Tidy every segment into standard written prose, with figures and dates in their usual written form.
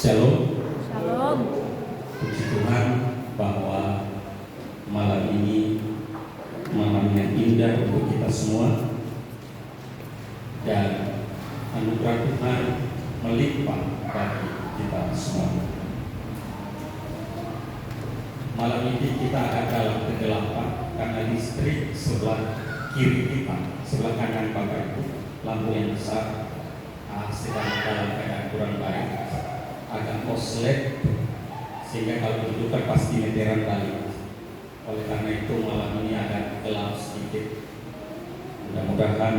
Shalom. Shalom. Puji Tuhan bahwa malam ini malam yang indah untuk kita semua, dan anugerah Tuhan melimpah bagi kita semua. Malam ini kita ada dalam kegelapan karena listrik sebelah kiri kita, sebelah kanan Bapak Ibu, lampu yang besar sedang dalam keadaan kurang baik, agak koslet, sehingga kalau dihidupkan pasti meteran balik. Oleh karena itu malam ini agak gelap sedikit. Mudah-mudahan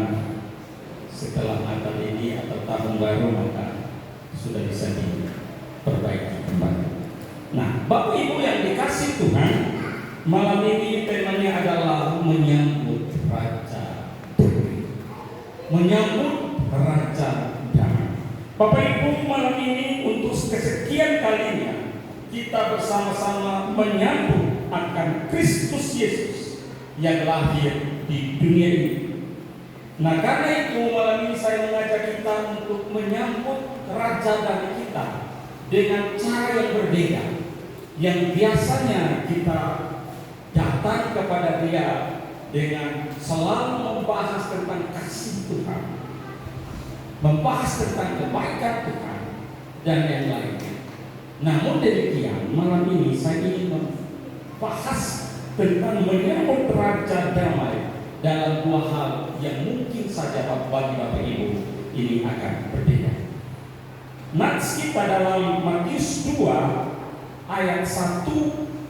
setelah Natal ini atau tahun baru maka sudah bisa diperbaiki kembali. Nah, Bapak Ibu yang dikasih Tuhan, malam ini temanya adalah menyambut Raja Damai. Menyambut Raja Damai. Bapak Ibu, malam ini untuk kesekian kalinya kita bersama-sama menyambut akan Kristus Yesus yang lahir di dunia ini. Nah, karena itu malam ini saya mengajak kita untuk menyambut Raja Damai kita dengan cara yang berbeda. Yang biasanya kita datang kepada Dia dengan selalu membahas tentang kasih Tuhan, membahas tentang kebaikan Tuhan dan yang lainnya. Namun demikian, malam ini saya ingin membahas tentang menyambut Raja Damai dalam dua hal yang mungkin saja bagi Bapak Ibu ini akan berbeda. Nats kita dalam Matius 2 ayat 1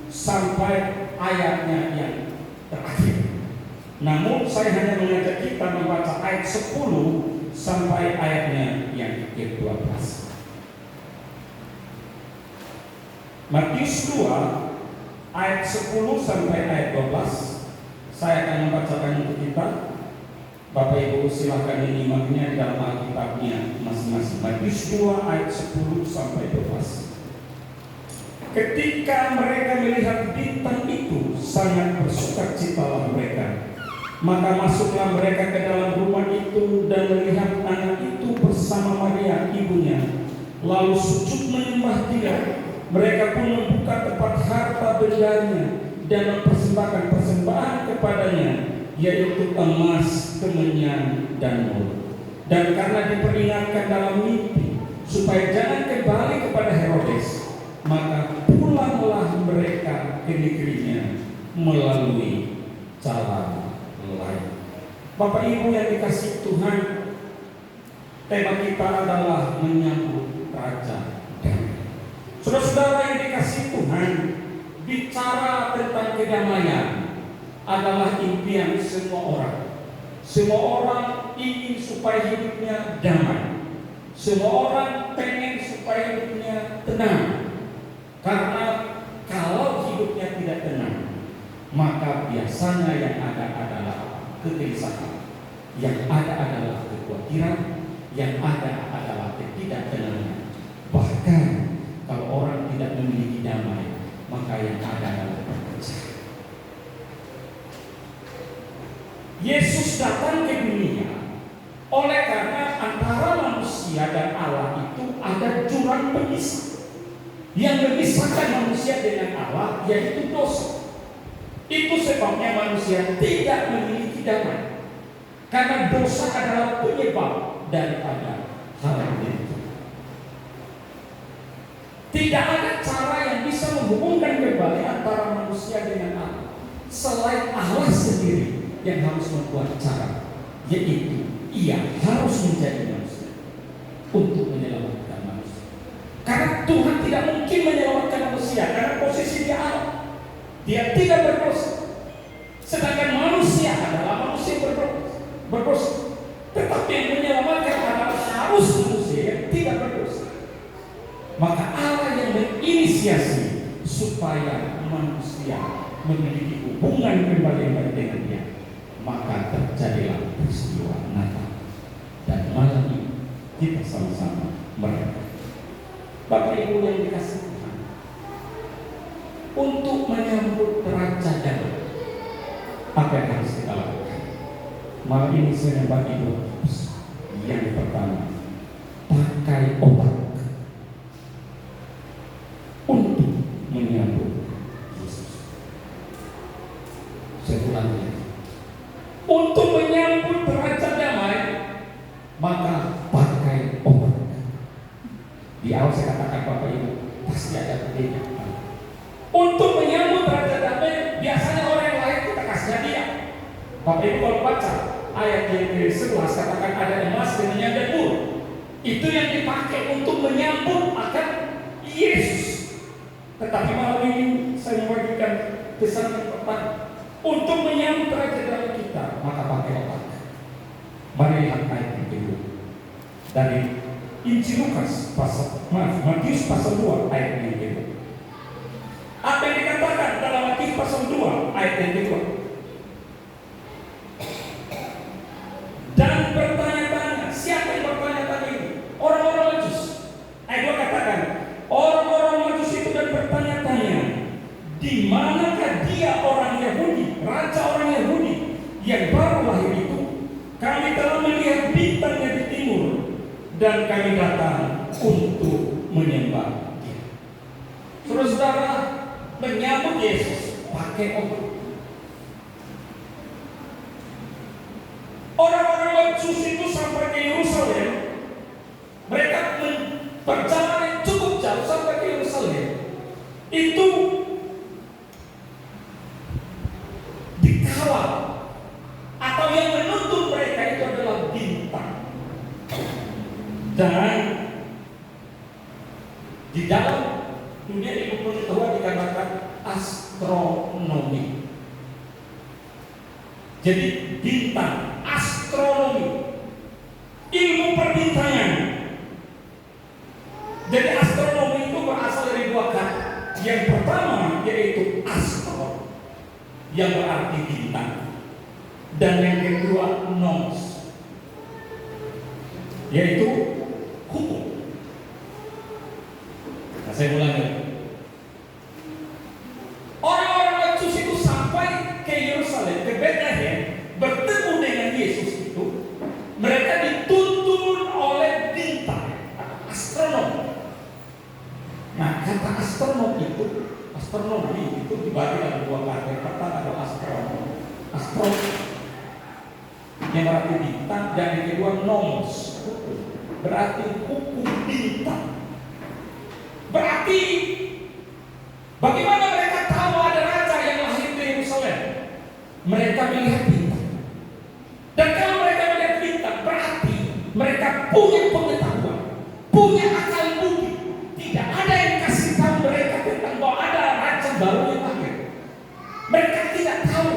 sampai ayatnya yang terakhir. Namun saya hanya mengajak kita membaca ayat 10 sampai ayatnya yang ke-12. Matius 2 ayat 10 sampai ayat 12. Saya akan membacakan untuk kita. Bapak Ibu silakan menyimaknya di dalam Alkitabnya masing-masing. Matius 2 ayat 10 sampai 12. Ketika mereka melihat bintang itu, sangat bersukacitalah mereka. Maka masuklah mereka ke dalam rumah itu dan melihat anak itu bersama Maria ibunya, lalu sujud menyembah Dia. Mereka pun membuka tempat harta bendanya dan mempersembahkan persembahan kepadanya, yaitu emas, kemenyan, dan mur. Dan karena diperingatkan dalam mimpi supaya jangan kembali kepada Herodes, maka pulanglah mereka ke negerinya melalui jalan lain. Bapak Ibu yang dikasihi Tuhan, tema kita adalah menyambut Raja Damai. Saudara-saudara yang dikasihi Tuhan, bicara tentang kedamaian adalah impian semua orang. Semua orang ingin supaya hidupnya damai. Semua orang pengen supaya hidupnya tenang. Karena kalau hidupnya tidak tenang, maka biasanya yang ada adalah kegelisahan, yang ada adalah kekhawatiran, yang ada adalah ketidaktenangan. Bahkan kalau orang tidak memiliki damai, maka yang ada adalah perpecahan. Yesus datang ke dunia oleh karena antara manusia dan Allah itu ada jurang pemisah. Yang memisahkan manusia dengan Allah yaitu dosa. Itu sebabnya manusia tidak memiliki damai, karena dosa adalah penyebab daripada hal itu. Tidak ada cara yang bisa menghubungkan kembali antara manusia dengan Allah selain Allah sendiri yang harus membuat cara, yaitu Ia harus menjadi manusia untuk menyelamatkan manusia. Karena Tuhan tidak mungkin menyelamatkan manusia karena posisi Dia Allah. Dia tidak berdosa. Sedangkan manusia adalah manusia berdosa. Tetapi yang menyelamatkan adalah harus manusia yang tidak berdosa. Maka Allah yang menginisiasi supaya manusia memiliki hubungan kembali dengan Dia. Maka terjadilah peristiwa Natal. Dan malam ini kita sama-sama merayakan. Bapak Ibu yang dikasihi Tuhan, untuk menyambut Raja Damai, apa yang harus kita lakukan? Malam ini saya membagi dua tips. Yang pertama, pakai otak. 11 katakan ada emas dengan dan mur. Itu yang dipakai untuk menyambut akan Yesus. Tetapi malam ini saya membagikan pesan yang tepat untuk menyambut Raja dalam kita, maka pakai otak. Mari lihat ayat yang kedua dari Injil Matius pasal 2 ayat yang kedua. Apa yang dikatakan dalam Matius pasal 2 ayat yang kedua? Dan bertanya-tanya, siapa yang bertanya-tanya ini? Orang-orang Majus. Ayat 2 katakan, orang-orang Majus itu dan bertanya-tanya, di manakah dia orang Yahudi, raja orang Yahudi yang baru lahir itu? Kami telah melihat bintangnya di timur dan kami datang untuk menyembah dia. Saudara-saudara, menyambut Yesus pakai otak. Orang-orang Majus itu sampai ke Yerusalem, mereka perjalanan cukup jauh sampai ke Yerusalem. Itu dikawal, atau yang menuntun mereka itu adalah bintang. Dan di dalam dunia ilmu pengetahuan dikatakan astronomi. Jadi bintang, astronomi, ilmu perbintangan. Jadi astronomi itu berasal dari dua kata. Yang pertama yaitu astro, yang berarti bintang, dan yang kedua nomos, yaitu hukum. Nah, saya ulangi. Orang-orang Majus itu sampai ke Yerusalem, ke Bethlehem, bertemu dengan Yesus itu, mereka dituntun oleh bintang, astronomi. Nah, kata astronomi itu dibagi dalam dua kata. Yang pertama adalah astronomi yang berarti bintang, dan yang kedua nomos, berarti hukum bintang. Berarti bagaimana mereka tahu ada raja yang lahir di Yerusalem? Mereka melihat bintang. Dan kalau mereka melihat bintang, berarti mereka punya pengetahuan, punya akal budi. Tidak ada yang kasih tahu mereka tentang bahwa ada raja baru yang lahir. Mereka tidak tahu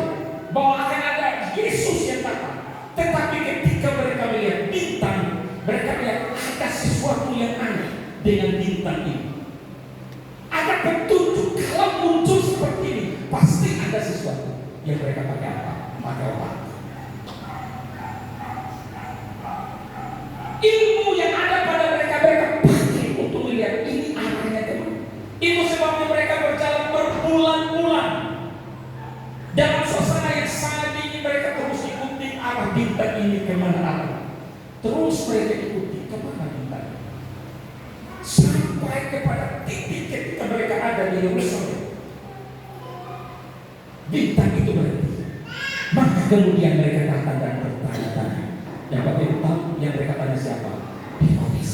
bahwa akan ada Yesus yang datang. Tetapi ketika mereka melihat bintang, mereka melihat ada sesuatu yang aneh dengan bintang ini. Ada petunjuk, kalau muncul seperti ini, pasti ada sesuatu. Yang mereka pakai apa? Pakai otak. Ilmu yang ada pada mereka pakai untuk melihat ini arahnya kemana. Itu sebabnya mereka berjalan berbulan-bulan dalam suasana yang sangat dingin. Mereka terus ikuti arah bintang ini kemana arah. Terus mereka ikuti kemana bintang, sampai kepada titik ketika mereka ada di Yerusalem. Bintang itu berhenti. Maka kemudian mereka datang dan bertanya-tanya. Yang bapak tahu yang mereka tanya siapa? Herodes.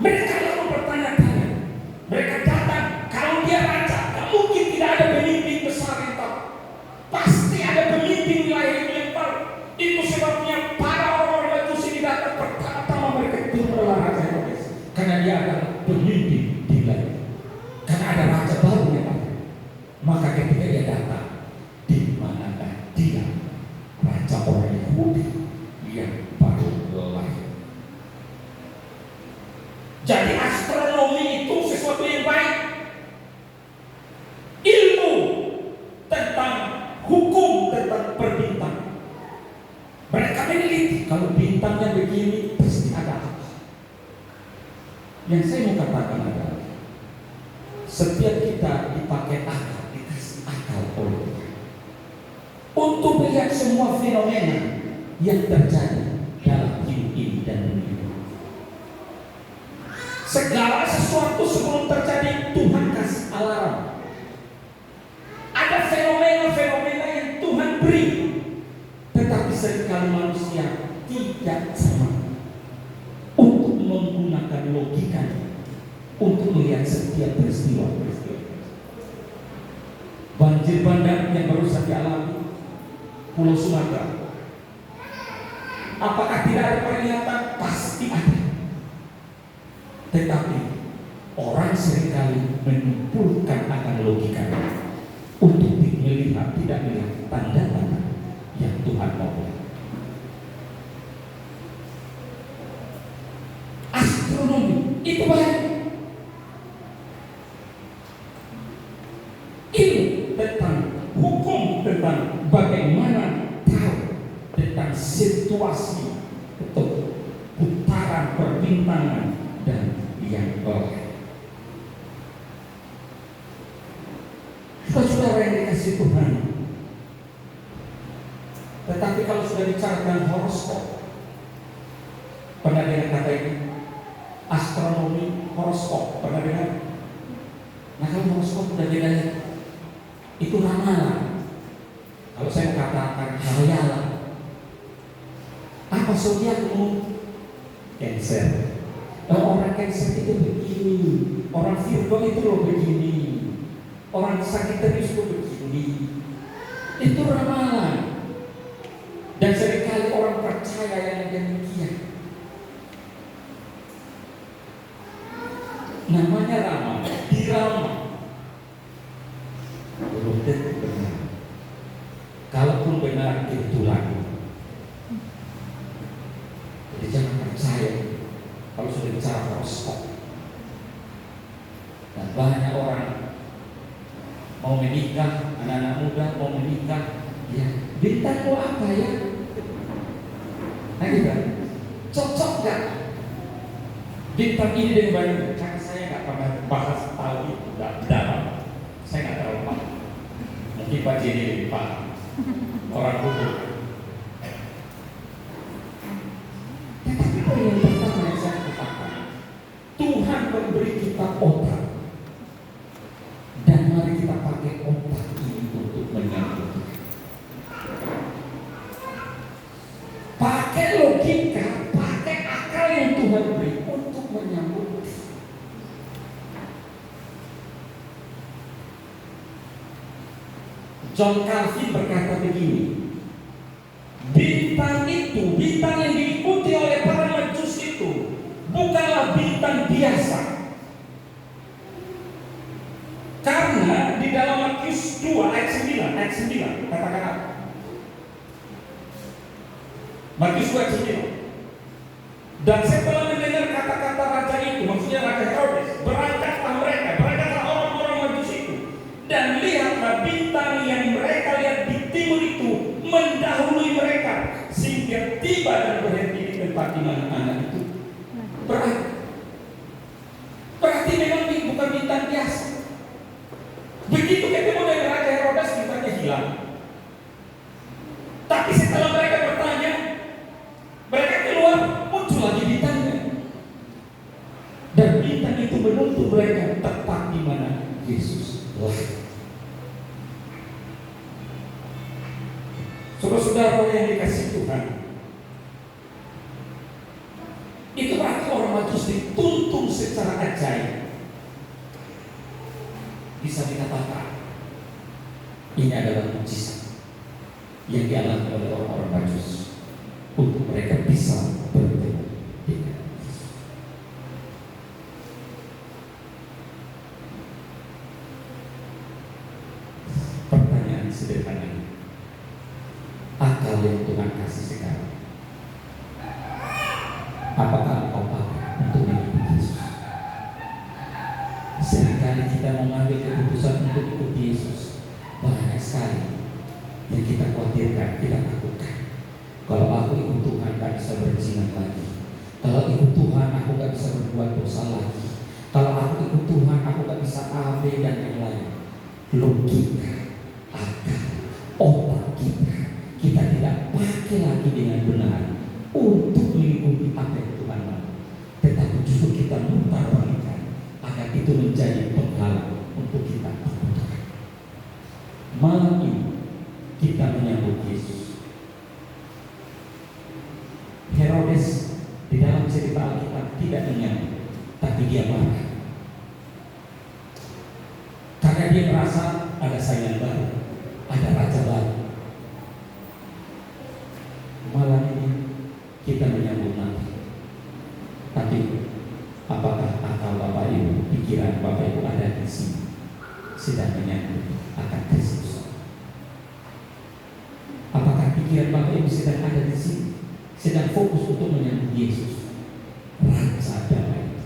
Mereka lalu bertanya-tanya. Mereka datang. Kalau dia raja, tak mungkin tidak ada pemimpin besar yang tahu. Pasti ada pemimpin wilayah yang tahu. Itu sebabnya para orang Majus ini datang. Pertama-tama mereka itu adalah Raja Herodes, karena dia adalah pemimpin di wilayah. Karena ada raja baru yang tahu. Maka ketika dia datang, di manakah dia, raja orang Yahudi yang baru lahir? Jadi astronomi itu sesuatu yang baik. Ilmu tentang hukum tentang perbintang. Mereka meneliti, kalau bintangnya begini pasti ada apa. Yang saya mau katakan adalah setiap kita dipakai akal, dikasih akal oleh Tuhan untuk melihat semua fenomena yang terjadi dalam hidup ini dan dunia. Segala sesuatu sebelum terjadi Tuhan kasih alarm. Ada fenomena-fenomena yang Tuhan beri, tetapi seringkali manusia tidak sama untuk menggunakan logikanya untuk melihat setiap peristiwa. Banjir bandang yang baru saja dialami Pulau Sumatera, Apakah tidak ada peringatan? Pasti ada. Tetapi orang seringkali menyimpulkan akan logika untuk melihat, tidak melihat tanda-tanda yang Tuhan mau buat. Astronomi itu baik. Ilmu tentang hukum, tentang bagaimana tahu tentang situasi atau putaran perbintangan dan yang lain. Saudara yang dikasih Tuhan, tetapi kalau sudah bicara tentang horoskop, pernah dengar kata ini? Astronomi, horoskop, pernah dengar? Nah, kalau horoskop sudah beda, itu ramalan. Kalau saya katakan khayalan. Apa zodiakmu? Cancer. Orang Cancer itu begini, orang Virgo itu loh begini, orang Sagittarius itu begini. Itu ramalan. Dan seringkali orang percaya yang demikian. Namanya ramal, diramal. Belum tentu benar. Kalaupun benar kebetulan. Jadi jangan percaya kalau sudah bicara horoskop. Dan banyak orang mau menikah, anak-anak muda mau menikah, ya bintangmu apa ya? Nah gitu, cocok gak? Bintang ini dengan banyak. Karena saya nggak pernah bahas tahu itu dalam. Saya nggak tahu Pak. Mungkin Pak Jenny Pak orang hukum. Tetapi yang pertama yang saya katakan, Tuhan memberi kita otak, dan mari kita pakai otak ini untuk menyambut. Pakai logika, pakai akal yang Tuhan beri untuk menyambut. John Calvin berkata begini, bintang yang diikuti oleh para majus itu bukanlah bintang biasa. Karena di dalam Matius 2 ayat 9 katakan apa? Matius 2 ayat 9. Dan setelah mendengar kata-kata raja itu, maksudnya Raja Herodes, berangkatlah orang-orang majus itu, dan lihatlah bintang yang mereka lihat di timur itu mendahului mereka, sehingga tiba dan berhenti di tempat di mana anak itu berada. Berarti memang ini bukan bintang biasa. Begitu ketemu dengan Raja Herodes, bintangnya hilang. Tapi setelah mereka bertanya, mereka keluar, muncul lagi bintangnya. Dan bintang itu menuntun mereka tepat di mana Yesus lahir. Saudara-saudara yang dikasih Tuhan, itu berarti orang majus dituntun secara ajaib. Bisa dikatakan ini adalah mukjizat yang dialami oleh orang-orang majus untuk mereka bisa bertemu dengan Yesus. Pertanyaan sederhana, akal yang Tuhan kasih sekarang, apakah engkau pakai untuk mengikuti Yesus? Seringkali kita mengambil keputusan untuk mengikuti Yesus, banyak sekali yang kita khawatirkan, kita takutkan. Kalau aku ikut Tuhan gak bisa berzina lagi. Kalau ikut Tuhan aku gak bisa berbuat dosa lagi. Kalau aku ikut Tuhan aku gak bisa A, B dan yang lain. Logika, akal, otak kita tidak pakai lagi dengan benar untuk mengikuti apa yang Tuhan mau. Tetapi justru kita mutar-balikan agar itu menjadi penghalang untuk kita ikut Tuhan. Malam ini kita menyambut Yesus. Herodes di dalam cerita Alkitab tidak menyambut, tapi dia marah. Karena dia merasa ada saingan baru, ada raja baru. Malam ini kita menyambut Natal. Tapi apakah akal Bapak Ibu, pikiran Bapak Ibu ada di sini sedang menyambut akan Kristus? Apakah pikiran Bapak Ibu sedang ada di sini, sedang fokus untuk menyambut Yesus, Raja Damai?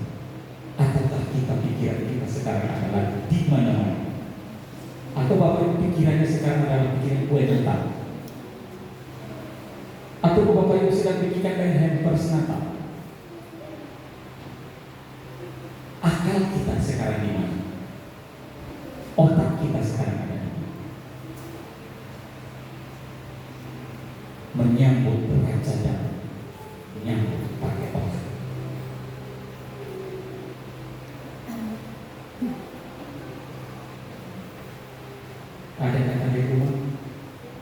Ataukah pikiran kita sekarang adalah di mana-mana? Atau Bapak Ibu pikirannya sekarang adalah pikiran kue Natal? Atau Bapak Ibu sedang pikirkan hampers Natal? Akal kita sekarang di mana? Otak kita sekarang ada di mana? Menyambut Raja Damai, menyambut pakai otak. Ada yang datang di rumah,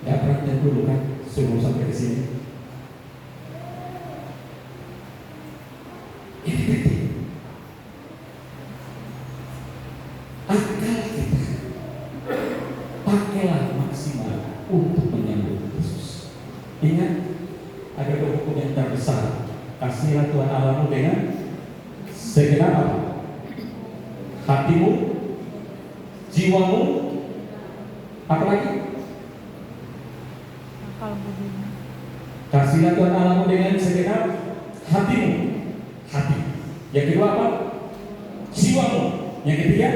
nggak pernah dan dulu kan, suruh sampai ke sini. Ini penting. Akal kita pakailah maksimal untuk menyambut Yesus. Ingat, ada dua hukum yang terbesar. Kasihilah Tuhan Allahmu dengan segenap apa? Hatimu, jiwamu, apa lagi? Akal budimu. Kasihilah Tuhan Allahmu dengan segenap hatimu, hati. Yang kedua apa? Jiwamu. Yang ketiga?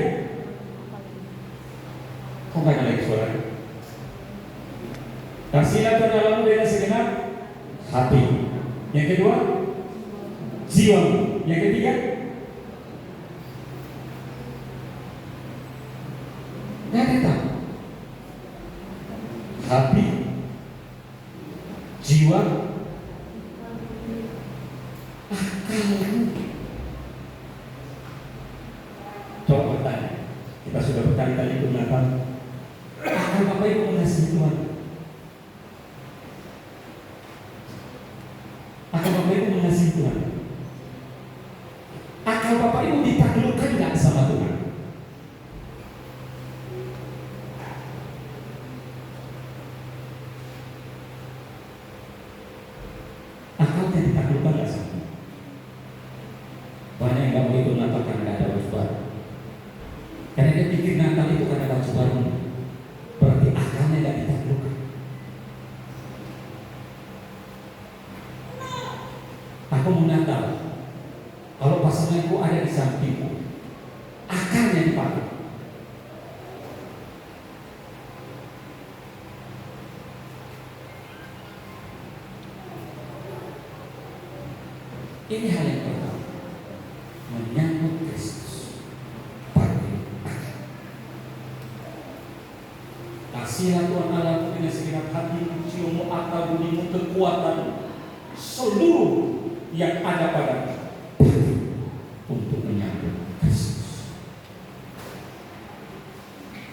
Kok nggak ada lagi suaranya? Kasihilah Tuhan Allahmu dengan segenap hati. Yang kedua? Jiwamu. Yang ketiga? Nggak ada tahu. Hati, jiwa, akal. Coba bertanya, kita sudah berkali-kali gunakan akal Bapak Ibu mengasihi Tuhan. Akal Bapak Ibu mengasihi Tuhan. Akal Bapak Ibu ditaklukkan nggak sama Tuhan? Akalnya ditaklukkan nggak sama? Banyak yang nggak mau ikut Natal karena nggak ada baju baru. Karena dia pikir Natal itu karena baju baru. Berarti akalnya nggak ditaklukkan. Aku mau Natal. Kalau pasanganku ada di sampingku, akalnya dipakai. Ini hal yang pertama, menyambut Kristus pakai akal. Kasihilah Tuhan Allahmu dengan segenap hatimu, jiwamu, akal budimu, kekuatan, seluruh yang ada padamu untuk menyambut Kristus.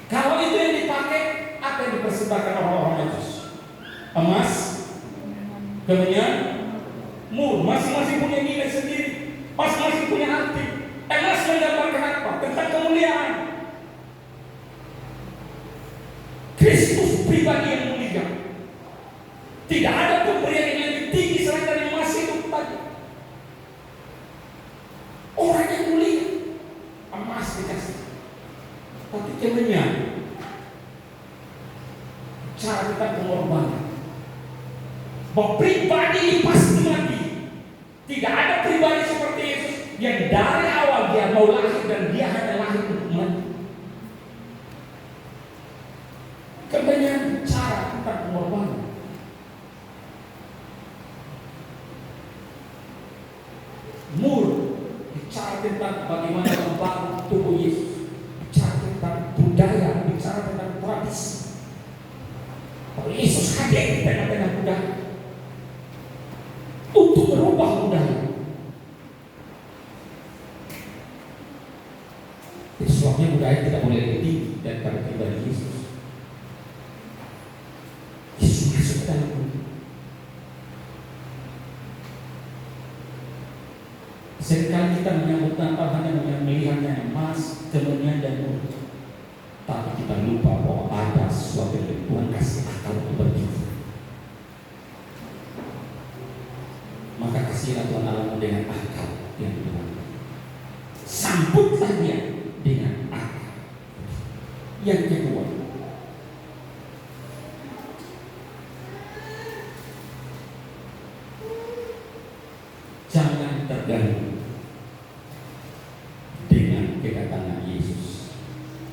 Kalau itu yang dipakai, apa yang dipersembahkan orang-orang Yesus? Emas, kemenyan, mur, masing-masing punya nilai sendiri, masing-masing punya arti. Emas menggambarkan apa? Tentang kemuliaan. Kristus pribadi yang mulia. Tidak ada pemberian yang lebih tinggi selain dari emas itu tadi. Orang yang mulia, emas dikasih. Tapi kemenyan, cara kita pengorbanan. Bahwa pribadi ini pasti mati. Tidak ada pribadi seperti Yesus yang dari awal dia mau lahir dan dia hanya lahir untuk mati. Kebanyakan cara tentang pengorbanan. Mur bicara tentang bagaimana membangun tubuh Yesus, bicara tentang budaya, bicara tentang tradisi. Kalau Yesus hadir di tengah-tengah budaya untuk merubah budaya. Sebabnya budaya tidak boleh lebih tinggi daripada pribadi Yesus. Yesus masuk ke dalam budaya. Seringkali kita menyambut Natal hanya melihatnya emas, kemenyan dan mur. Tapi kita lupa bahwa ada sesuatu yang Tuhan kasih akal untuk berpikir. Kasihilah Tuhan Allahmu dengan akal yang benar. Sambutlah dia dengan akal. Yang kedua, jangan terganggu dengan kedatangan Yesus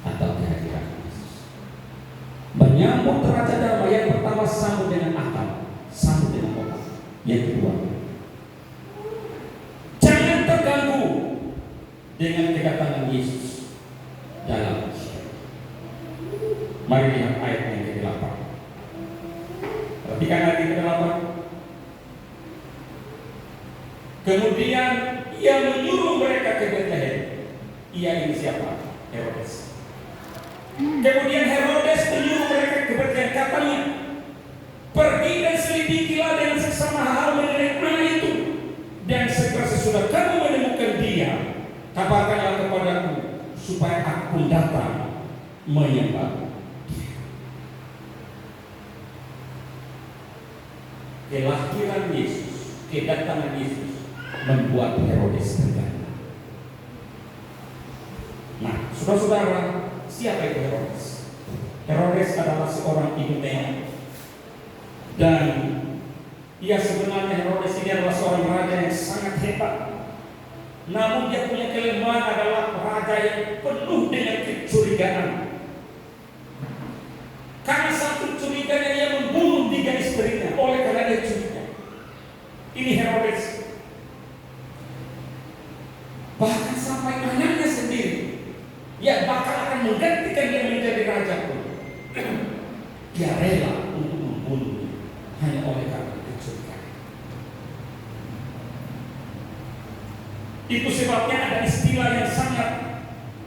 atau kehadiran Yesus. Menyambut Raja Damai, yang pertama sambut dengan akal, sambut dengan otak. Yang kedua, jangan terganggu dengan kedatangan Yesus dalam hidup. Mari lihat ayat yang ke-8. Perhatikan ayat yang ke-8. Kemudian ia menyuruh mereka ke Betlehem. Ia ini siapa? Herodes. Kemudian Herodes menyuruh mereka ke Betlehem, katanya, pergi dan selidikilah dengan seksama hal mengenai anak itu, dan segera sesudah kamu menemukan dia, kabarkanlah kepadaku supaya aku pun datang menyembah. Kelahiran Yesus, kedatangan Yesus membuat Herodes terganggu. Nah, saudara-saudara, siapa itu Herodes? Herodes adalah seorang Idumea, dan ia sebenarnya Herodes ini adalah seorang raja yang sangat hebat. Namun dia punya kelemahan adalah raja yang penuh dengan kecurigaan. Karena satu curiganya dia membunuh 3 istrinya. Oleh karena dia curiga. Ini Herodes. Bahkan sampai anaknya sendiri yang bakal akan menggantikan dia menjadi raja pun, dia rela untuk membunuhnya hanya oleh karena kecurigaan. Itu sebabnya ada istilah yang sangat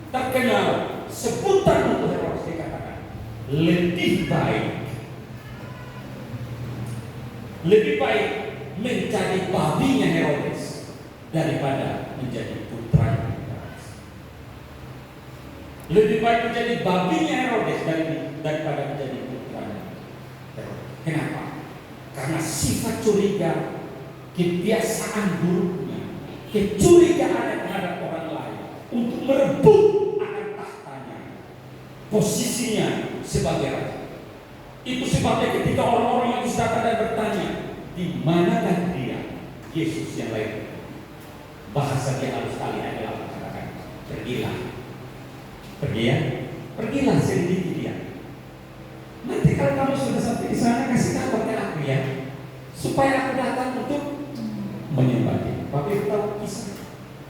terkenal, sebutan untuk Herodes dikatakan, lebih baik menjadi babinya Herodes daripada menjadi putranya Herodes. Lebih baik menjadi babinya Herodes daripada menjadi putranya Herodes. Kenapa? Karena sifat curiga, kebiasaan buruknya, kecurigaan terhadap orang lain untuk merebut akan tahtanya, posisinya sebagai raja. Itu sebabnya ketika orang-orang itu datang dan bertanya, di manakah dia, Yesus yang lain, bahasa dia halus sekali adalah mengatakan, pergilah selidiki dia. Nanti kalau kamu sudah sampai di sana, kasih kabar ke aku ya, supaya aku datang untuk menyembah dia. Bapak tahu kisah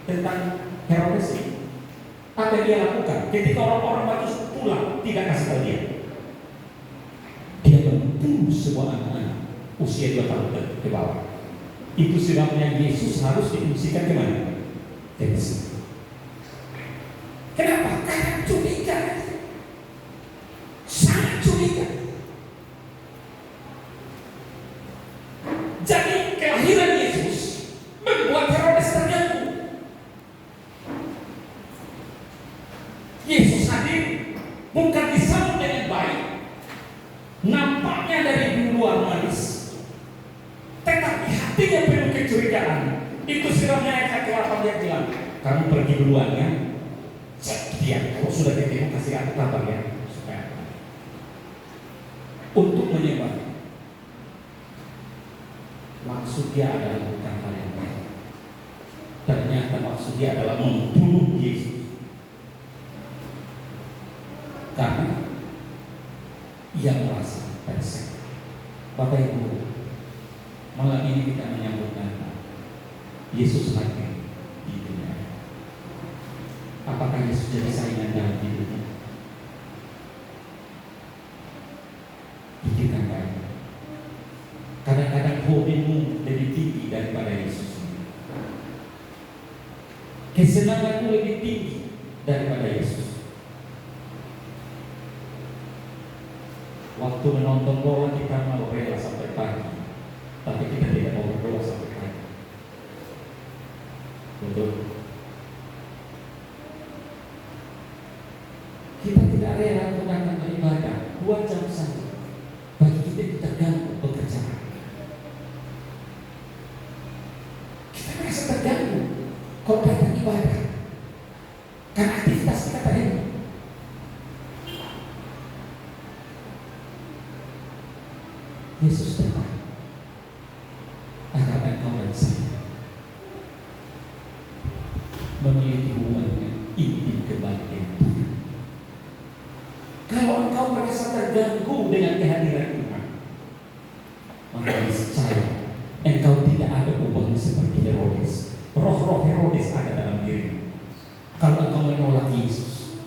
tentang Herodes ini? Apa yang dia lakukan ketika orang-orang Majus pulang, tidak kasih tahu dia. Dia membunuh sebuah anak-anak usia 2 tahun ke bawah. Itu sebabnya Yesus harus diungsikan ke mana? Ke Mesir. Kenapa? Karena curiga. Sangat curiga. Jadi kelahiran Yesus membuat Herodes terganggu. Yesus hadir bukan disambut dengan baik, nampaknya dari luar manis, tetapi hatinya penuh kecurigaan. Itu sebabnya ayat 8 dia bilang, kamu pergi duluan ya, dia kalau sudah ketemu kasih aku kabar ya, supaya untuk menyembah. Maksud dia adalah bukan hal yang baik. Ternyata maksud dia adalah membunuh Yesus. Karena ia merasa tersekat. Bapak Ibu, malam ini kita menyambut Natal. Yesus hadir di dunia. Apakah Yesus jadi saingan dalam hidupnya? Pikirkan baik. Kadang-kadang hobimu lebih tinggi daripada Yesus. Kesenanganmu lebih tinggi daripada Yesus. Waktu menonton bola kita mau rela sampai pagi, tapi kita tidak mau berdoa sampai pagi. Betul. Kita tidak rela untuk datang beribadah 2 jam saja. Bagi kita terganggu pekerjaan. Yesus datang agar engkau dan saya memiliki hubungan dengan intim kebahagiaan Tuhan. Kalau engkau merasa terganggu dengan kehadiran Tuhan, maka niscaya engkau tidak ada hubungan seperti Herodes. Roh-roh Herodes ada dalam dirimu. Kalau engkau menolak Yesus,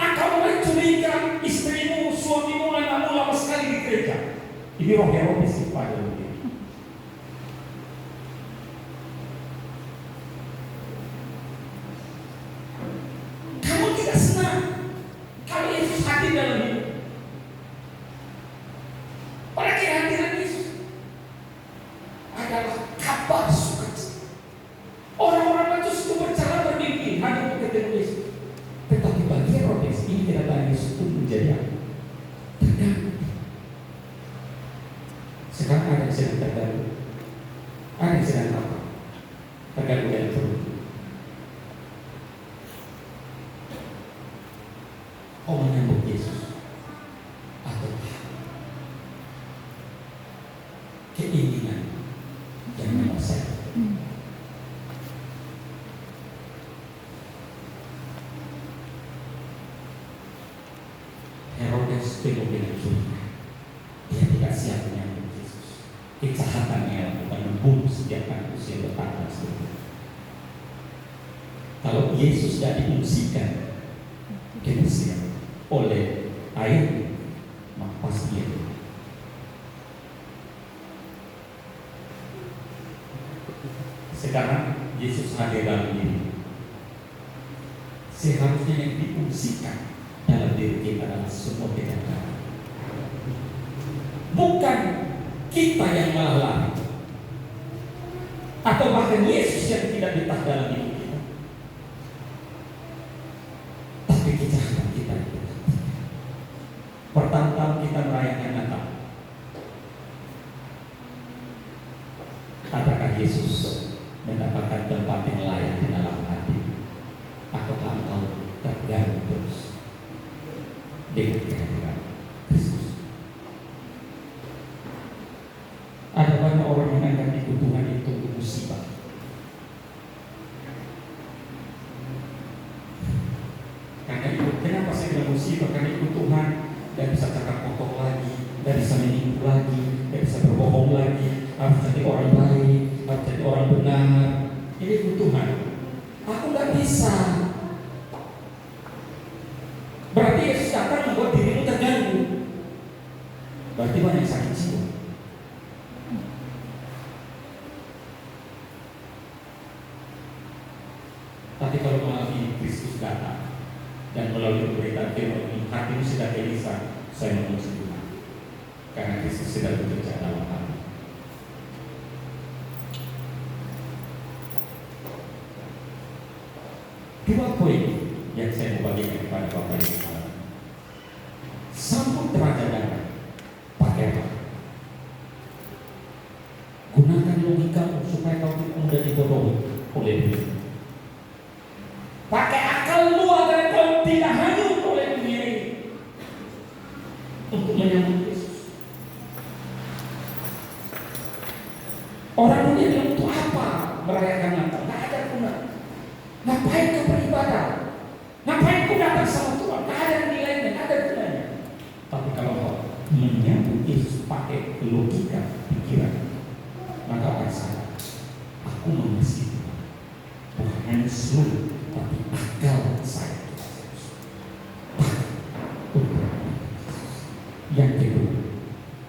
engkau mulai curiga istrimu, suamimu, anakmu lama sekali di gereja. Ini roh Herodes itu pada diri. Kamu tidak senang kalau Yesus hadir dalam hidup. Pada kehadiran Yesus adalah kabar sukacita. Orang-orang itu sudah berjalan bermimpi hanya untuk ketemu Yesus. Tetapi bagi Herodes ini kedatangan Yesus itu menjadi terganggu. Sekarang ada yang sedang terganggu, ada yang sedang apa? Terganggu dan perut. Oh, menyambut Yesus atau keinginan yang menguasai. Herodes penuh dengan curiga. Dia tidak siap menyambut Yesus. Kejahatan yang lakukan membunuh setiap anak usia bertambah seperti. Kalau Yesus tidak diungsikan ke Mesir oleh ayahnya, maka pasti dia. Sekarang Yesus hadir dalam diri. Seharusnya yang diungsikan dalam diri kita adalah semua kejahatan. Bukan kita yang malah atau bahkan Yesus yang tidak betah dalam hidup kita, tapi kejahatan kita itu. Pertama kita merayakan Natal. Apakah Yesus mendapatkan tempat yang layak di dalam hati, atau engkau terganggu terus dengan kehadiran Kristus? Ada banyak orang yang menganggap kebutuhan itu musibah. Karena itu, kenapa saya bilang musibah? Karena itu Tuhan tidak bisa cakap kotor lagi, tidak bisa menipu lagi, tidak bisa berbohong lagi, harus jadi orang baik, harus jadi orang benar. Ini kebutuhan. Aku nggak bisa. Berarti Yesus datang membuat dirimu terganggu. Berarti banyak sakit jiwa. Tapi kalau melalui Kristus datang dan melalui pemberitaan firman ini, hatimu sudah gelisah, saya memuji Tuhan karena Kristus sudah bekerja dalam hati. Dua poin yang saya mau bagikan kepada Bapak Ibu. Sambut Raja Damai pakai apa? Gunakan logika supaya kau tidak mudah dibodohi oleh dunia. Pakai akalmu agar kau tidak hanyut oleh dunia ini untuk menyambut Yesus. Orang dunia bilang, untuk apa merayakan Natal? Tidak ada guna. Ngapain kau beribadah? Ngapain kau datang sama Tuhan? Tidak ada nilainya, tidak ada gunanya. Tapi kalau kau menyambut Yesus pakai logika pikiran, maka akan salah. Aku mengasihi Tuhan, bukan hanya seluruh, tapi akal saya. Yang kedua,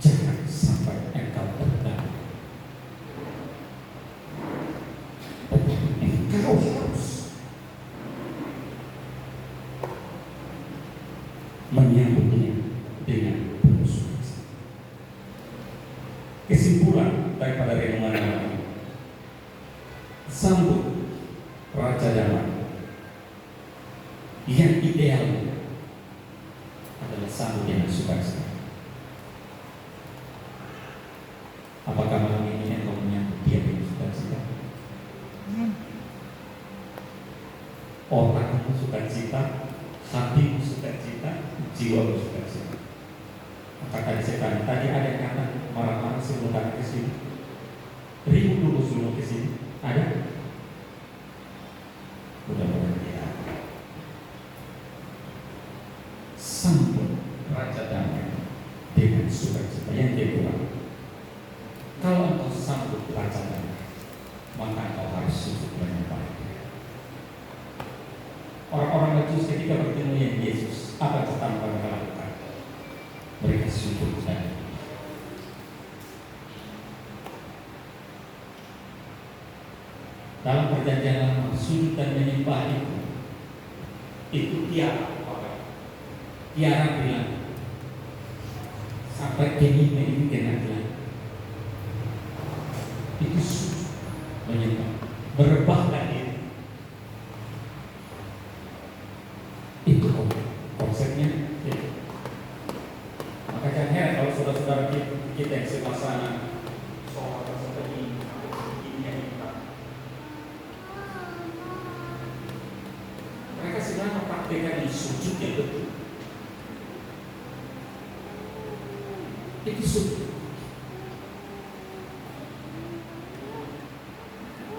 jangan sampai engkau terganggu. Engkau harus menyambutnya dengan penuh sukacita. Kesimpulan daripada renungan ini, sambut Raja Damai. Yang ideal adalah sambut dengan sukacita. Apakah malam ini engkau menyambut dia dengan sukacita? Otakmu sukacita, hatimu sukacita, jiwamu sukacita. Kata setan, tadi ada yang kata marah-marah sebelum datang ke sini. Ribut dulu sebelum ke sini. Ada? Mudah-mudahan tidak. Sambut Raja Damai dengan sukacita. Yang kedua, kalau engkau sambut Raja Damai, maka engkau harus sujud menyembah. Orang-orang Majus ketika bertemu dengan Yesus, apa pertama mereka lakukan? Mereka sujud dan dalam perjanjian lama, sujud dan menyembah itu tiara. Tiara bilang sampai kini ini kena bilang itu sujud menyembah, merebahkan diri. Itu konsepnya. Maka jangan heran kalau saudara-saudara kita yang sepasana soal seperti ini yang kita, mereka sedang mempraktikkan sujud yang betul. Itu sujud.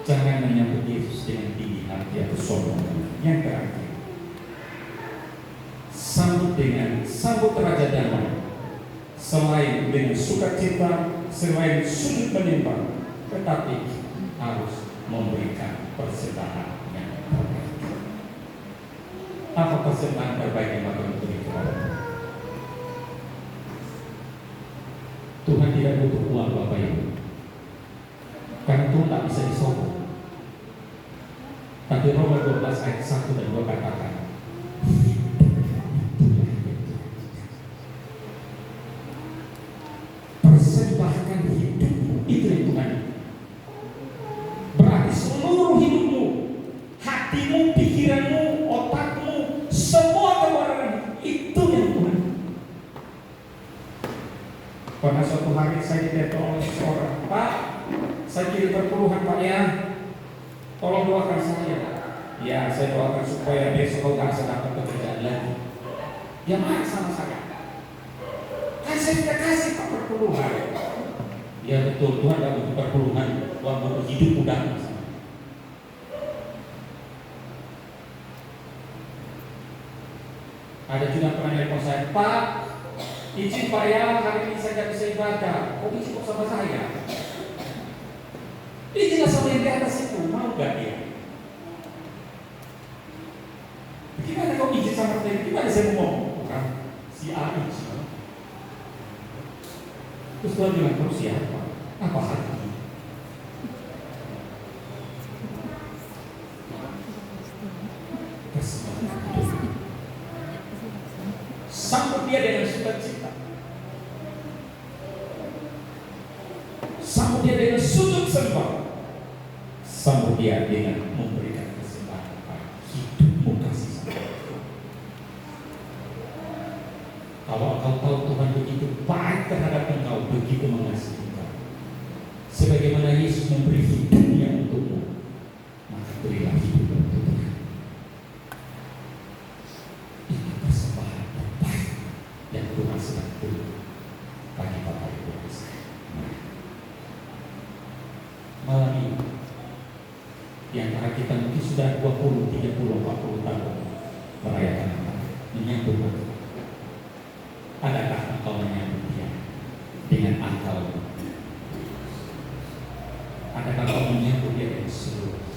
Jangan menyambut Yesus dengan tinggi hati atau sombong. Yang terakhir, sambut Raja Damai. Selain dengan sukacita, selain sujud menyembah, tetapi harus memberikan persembahan yang terbaik. Apa persembahan terbaik yang akan diberikan? Tuhan tidak butuh uang Bapak Ibu, karena Tuhan tak bisa disombong. Tapi Roma 12 ayat 1 dan 2 katakan, persembahkan hidup itu yang Tuhan. Berarti seluruh hidupmu, hatimu, pikiranmu, otakmu, semua keluaran itu yang Tuhan. Pada suatu hari saya ditelepon oleh seorang, Pak, saya kirim perpuluhan Pak ya, tolong doakan saya. Ya, saya doakan supaya besok nggak sedang pekerjaan lagi. Dia marah sama saya. Kan saya sudah kasih Pak perpuluhan. Ya betul, Tuhan nggak butuh perpuluhan, Tuhan butuh hidup mudah. Ada juga pernah nelfon saya, Pak, izin Pak ya, hari ini saya nggak bisa ibadah. Kok izin kok sama saya? Izinlah sama yang di atas itu, mau nggak dia? Gimana kau izin sama saya? Gimana saya mau ngomong? Bukan si A izin. Terus Tuhan bilang, kau siapa? Apa hati? Sambut dia dengan sukacita. Sambut dia dengan sujud sembah. Sambut dia dengan memberikan kesempatan hidupmu kasih sayang. Kalau engkau tahu Tuhan begitu baik terhadap engkau, begitu mengasihi engkau, sebagaimana Yesus memberi hidupnya untukmu, maka berilah hidup untuk Tuhan. Itu persembahan terbaik yang Tuhan sedang beri bagi Bapak Ibu. Malam ini di antara kita mungkin sudah 20, 30, 40 tahun merayakan Natal, menyambut Natal. Adakah engkau menyambut dia dengan akal? Adakah engkau menyambut dia dengan seluruh